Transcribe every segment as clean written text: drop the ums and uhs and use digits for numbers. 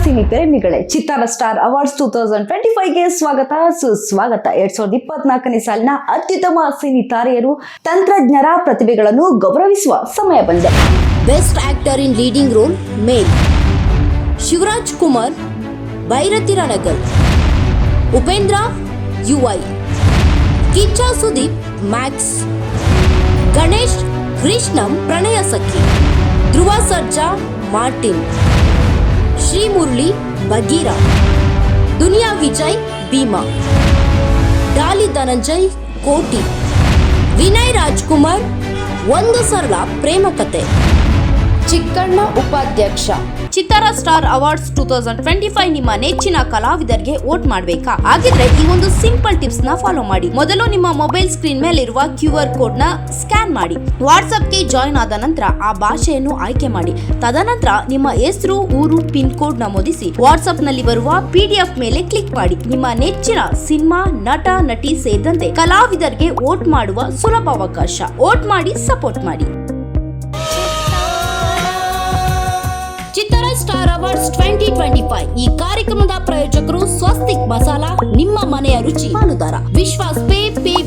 Cine ಪ್ರೇಮಿಗಳೇ, ಚಿತ್ತಾರ star awards 2025ಗೆ ಸ್ವಾಗತ ಸುಸ್ವಾಗತ. 2024ನೇ ಸಾಲಿನ ಅತ್ಯುತ್ತಮ ಸಿನಿ ತಾರೆಯರು, ತಂತ್ರಜ್ಞರ ಪ್ರತಿಭೆಗಳನ್ನು ಗೌರವಿಸುವ ಸಮಯ ಬಂದಿದೆ. Best actor in leading role male Shivaraj Kumar, Bhairathi Ranagal, Upendra UI, Kichcha Sudeep Max, Ganesh Krishnam Pranaya Sakhi, Dhruva Sarja Martin, Sri Murali Bagheera, Duniya Vijay Bheema, Daali Dhananjay Kotee, Vinay Rajkumar ಒಂದು ಸರಳ ಪ್ರೇಮ ಕತೆ, ಚಿಕ್ಕಣ್ಣ ಉಪಾಧ್ಯಕ್ಷ. ಚಿತ್ತಾರ ಸ್ಟಾರ್ ಅವಾರ್ಡ್ಸ್ 2025 ನಿಮ್ಮ ನೆಚ್ಚಿನ ಕಲಾವಿದರಿಗೆ ವೋಟ್ ಮಾಡಬೇಕಾ? ಹಾಗಿದ್ರೆ ಈ ಒಂದು ಸಿಂಪಲ್ ಟಿಪ್ಸ್ ನ ಫಾಲೋ ಮಾಡಿ. ಮೊದಲು ನಿಮ್ಮ ಮೊಬೈಲ್ ಸ್ಕ್ರೀನ್ ಮೇಲೆ ಇರುವ QR ಕೋಡ್ ನ ಸ್ಕ್ಯಾನ್ ಮಾಡಿ. ವಾಟ್ಸ್ಆಪ್ ಗೆ ಜಾಯಿನ್ ಆದ ನಂತರ ಆ ಭಾಷೆಯನ್ನು ಆಯ್ಕೆ ಮಾಡಿ. ತದನಂತರ ನಿಮ್ಮ ಹೆಸರು, ಊರು, ಪಿನ್ ಕೋಡ್ ನಮೂದಿಸಿ ವಾಟ್ಸ್ಆಪ್ ನಲ್ಲಿ ಬರುವ PDF ಮೇಲೆ ಕ್ಲಿಕ್ ಮಾಡಿ. ನಿಮ್ಮ ನೆಚ್ಚಿನ ಸಿನಿಮಾ, ನಟ, ನಟಿ ಸೇರಿದಂತೆ ಕಲಾವಿದರಿಗೆ ವೋಟ್ ಮಾಡುವ ಸುಲಭ ಅವಕಾಶ. ವೋಟ್ ಮಾಡಿ, ಸಪೋರ್ಟ್ ಮಾಡಿ. ಚಿತ್ತಾರ ಸ್ಟಾರ್ ಅವಾರ್ಡ್ಸ್ 2025 ಈ ಕಾರ್ಯಕ್ರಮದ ಪ್ರಾಯೋಜಕರು ಸ್ವಸ್ತಿಕ್ ಮಸಾಲಾ, ನಿಮ್ಮ ಮನೆಯ ರುಚಿ ಪಾಲುದಾರ, Vishwas pay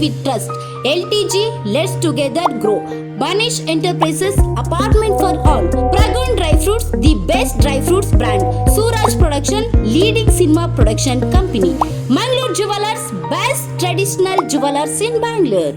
with trust, LTG let's together grow, Banish enterprises, apartment for all, Pragan dry fruits, the best dry fruits brand, Suraj production, leading cinema production company, Mangaluru jewellers, best traditional jewellers in Bangalore.